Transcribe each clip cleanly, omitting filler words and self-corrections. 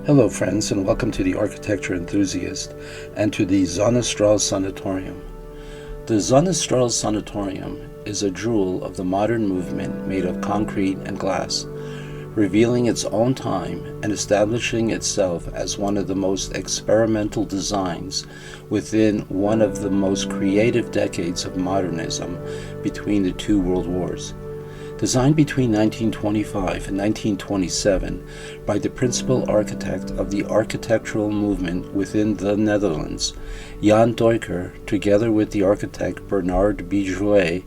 Hello friends, and welcome to the Architecture Enthusiast and to the Zonnestraal Sanatorium. The Zonnestraal Sanatorium is a jewel of the modern movement made of concrete and glass, revealing its own time and establishing itself as one of the most experimental designs within one of the most creative decades of modernism between the two world wars. Designed between 1925 and 1927 by the principal architect of the architectural movement within the Netherlands, Jan Duiker, together with the architect Bernard Bijvoet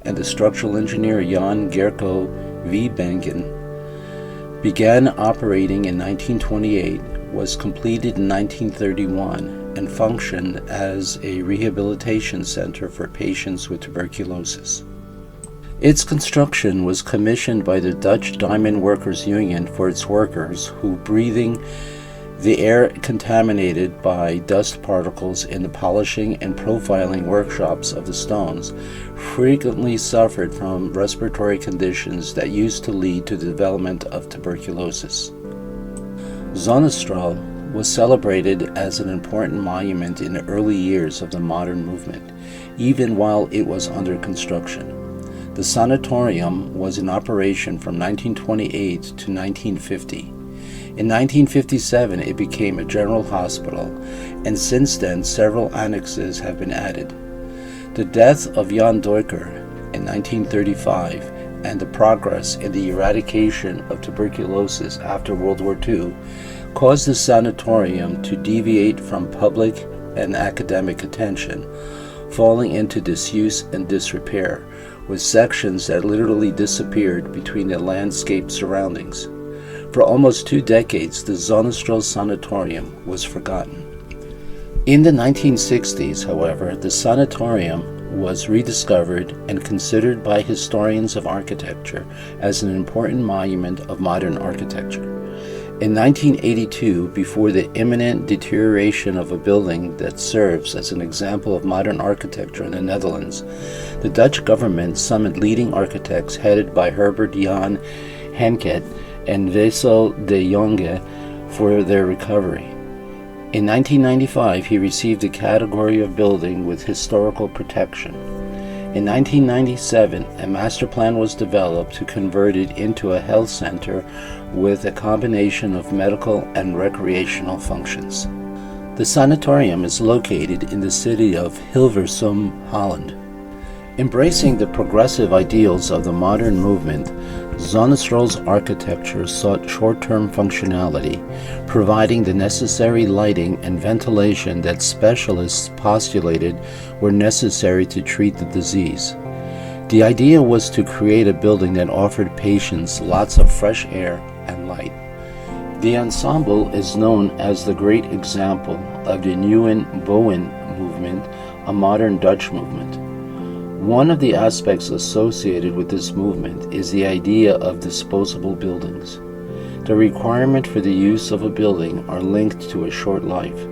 and the structural engineer Jan Gerko Wiebenga, began operating in 1928, was completed in 1931, and functioned as a rehabilitation center for patients with tuberculosis. Its construction was commissioned by the Dutch Diamond Workers Union for its workers who, breathing the air contaminated by dust particles in the polishing and profiling workshops of the stones, frequently suffered from respiratory conditions that used to lead to the development of tuberculosis. Zonnestraal was celebrated as an important monument in the early years of the modern movement, even while it was under construction. The sanatorium was in operation from 1928 to 1950. In 1957, it became a general hospital, and since then, several annexes have been added. The death of Jan Duiker in 1935 and the progress in the eradication of tuberculosis after World War II caused the sanatorium to deviate from public and academic attention, falling into disuse and disrepair, with sections that literally disappeared between the landscape surroundings. For almost 2 decades, the Zonnestraal Sanatorium was forgotten. In the 1960s, however, the sanatorium was rediscovered and considered by historians of architecture as an important monument of modern architecture. In 1982, before the imminent deterioration of a building that serves as an example of modern architecture in the Netherlands, the Dutch government summoned leading architects headed by Herbert Jan Henket and Wessel de Jonge for their recovery. In 1995, he received the category of building with historical protection. In 1997, a master plan was developed to convert it into a health center with a combination of medical and recreational functions. The sanatorium is located in the city of Hilversum, Holland. Embracing the progressive ideals of the modern movement, Zonnestraal's architecture sought short-term functionality, providing the necessary lighting and ventilation that specialists postulated were necessary to treat the disease. The idea was to create a building that offered patients lots of fresh air and light. The ensemble is known as the great example of the Nieuwe Bouwen movement, a modern Dutch movement. One of the aspects associated with this movement is the idea of disposable buildings. The requirement for the use of a building are linked to a short life.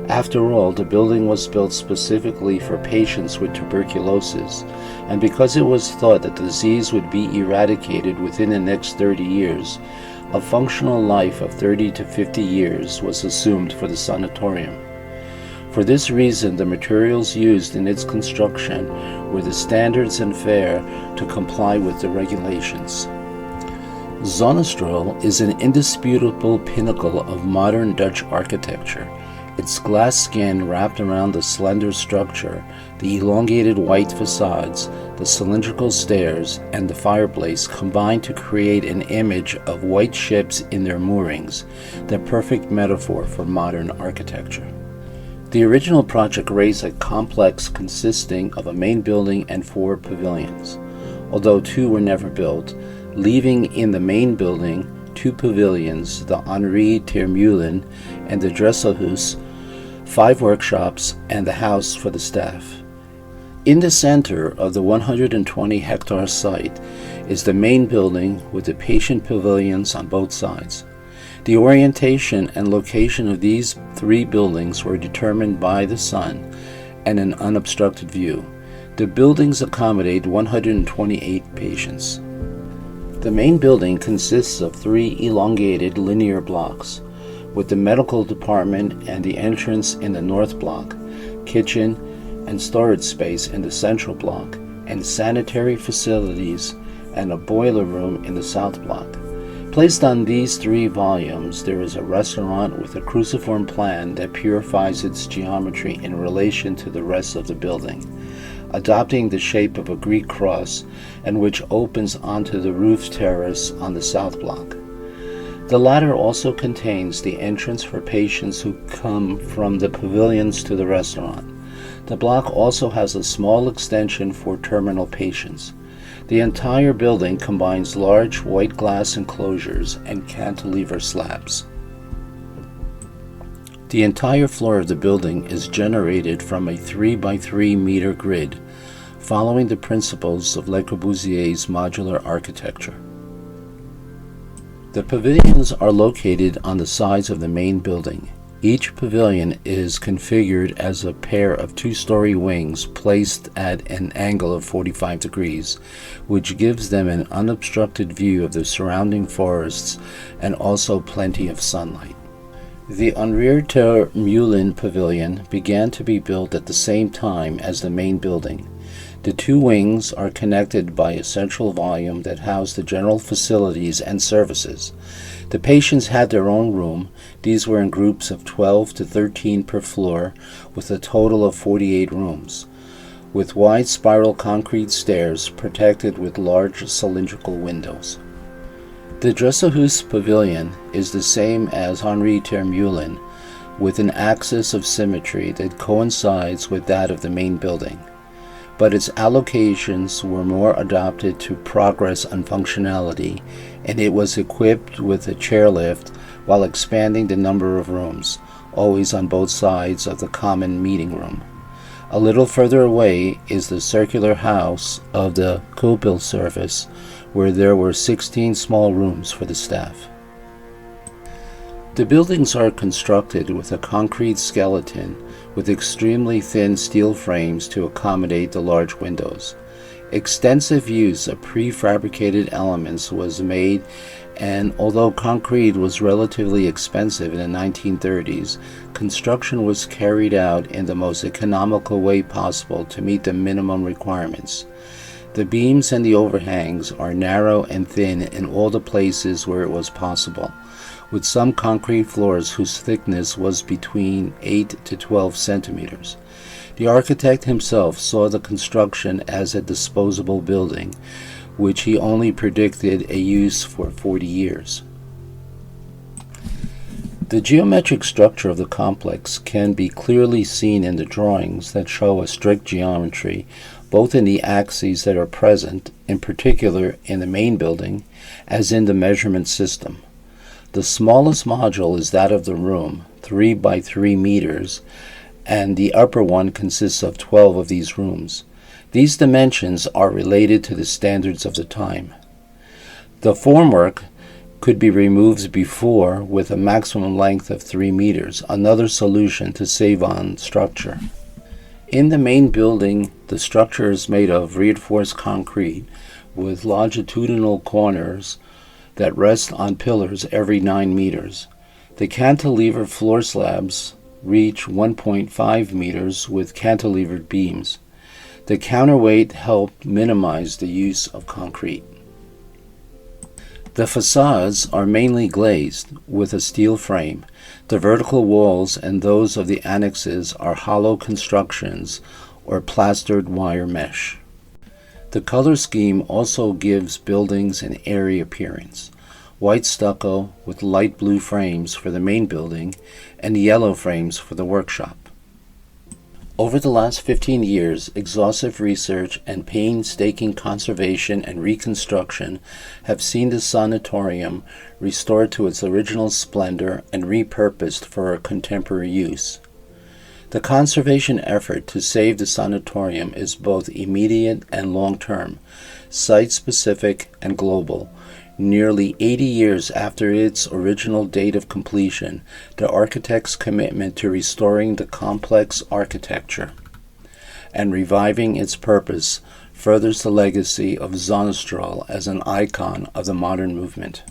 After all, the building was built specifically for patients with tuberculosis, and because it was thought that the disease would be eradicated within the next 30 years, a functional life of 30 to 50 years was assumed for the sanatorium. For this reason, the materials used in its construction were the standards and fair to comply with the regulations. Zonnestraal is an indisputable pinnacle of modern Dutch architecture. Its glass skin wrapped around the slender structure, the elongated white facades, the cylindrical stairs, and the fireplace combine to create an image of white ships in their moorings, the perfect metaphor for modern architecture. The original project raised a complex consisting of a main building and 4 pavilions, although 2 were never built, leaving in the main building 2 pavilions, the Henri Termeulen and the Dresselhuis, 5 workshops, and the house for the staff. In the center of the 120-hectare site is the main building with the patient pavilions on both sides. The orientation and location of these 3 buildings were determined by the sun and an unobstructed view. The buildings accommodate 128 patients. The main building consists of 3 elongated linear blocks. with the medical department and the entrance in the north block, kitchen and storage space in the central block, and sanitary facilities and a boiler room in the south block. Placed on these 3 volumes, there is a restaurant with a cruciform plan that purifies its geometry in relation to the rest of the building, adopting the shape of a Greek cross, and which opens onto the roof terrace on the south block. The latter also contains the entrance for patients who come from the pavilions to the restaurant. The block also has a small extension for terminal patients. The entire building combines large white glass enclosures and cantilever slabs. The entire floor of the building is generated from a 3 by 3 meter grid, following the principles of Le Corbusier's modular architecture. The pavilions are located on the sides of the main building. Each pavilion is configured as a pair of 2-story wings placed at an angle of 45 degrees, which gives them an unobstructed view of the surrounding forests and also plenty of sunlight. The Unreal Moulin Pavilion began to be built at the same time as the main building. The 2 wings are connected by a central volume that housed the general facilities and services. The patients had their own room. These were in groups of 12 to 13 per floor, with a total of 48 rooms, with wide spiral concrete stairs protected with large cylindrical windows. The Dressahus Pavilion is the same as Henri Termoulin, with an axis of symmetry that coincides with that of the main building, but its allocations were more adapted to progress and functionality, and it was equipped with a chairlift while expanding the number of rooms, always on both sides of the common meeting room. A little further away is the circular house of the Kuppel service, where there were 16 small rooms for the staff. The buildings are constructed with a concrete skeleton with extremely thin steel frames to accommodate the large windows. Extensive use of prefabricated elements was made, and although concrete was relatively expensive in the 1930s, construction was carried out in the most economical way possible to meet the minimum requirements. The beams and the overhangs are narrow and thin in all the places where it was possible, with some concrete floors whose thickness was between 8 to 12 centimeters. The architect himself saw the construction as a disposable building, which he only predicted a use for 40 years. The geometric structure of the complex can be clearly seen in the drawings that show a strict geometry, both in the axes that are present, in particular in the main building, as in the measurement system. The smallest module is that of the room, 3 by 3 meters, and the upper one consists of 12 of these rooms. These dimensions are related to the standards of the time. The formwork could be removed before with a maximum length of 3 meters, another solution to save on structure. In the main building, the structure is made of reinforced concrete with longitudinal corners that rest on pillars every 9 meters. The cantilever floor slabs reach 1.5 meters with cantilevered beams. The counterweight helped minimize the use of concrete. The facades are mainly glazed with a steel frame. The vertical walls and those of the annexes are hollow constructions or plastered wire mesh. The color scheme also gives buildings an airy appearance. White stucco with light blue frames for the main building and yellow frames for the workshop. Over the last 15 years, exhaustive research and painstaking conservation and reconstruction have seen the sanatorium restored to its original splendor and repurposed for contemporary use. The conservation effort to save the sanatorium is both immediate and long-term, site-specific and global. Nearly 80 years after its original date of completion, the architect's commitment to restoring the complex architecture and reviving its purpose furthers the legacy of Zonnestraal as an icon of the modern movement.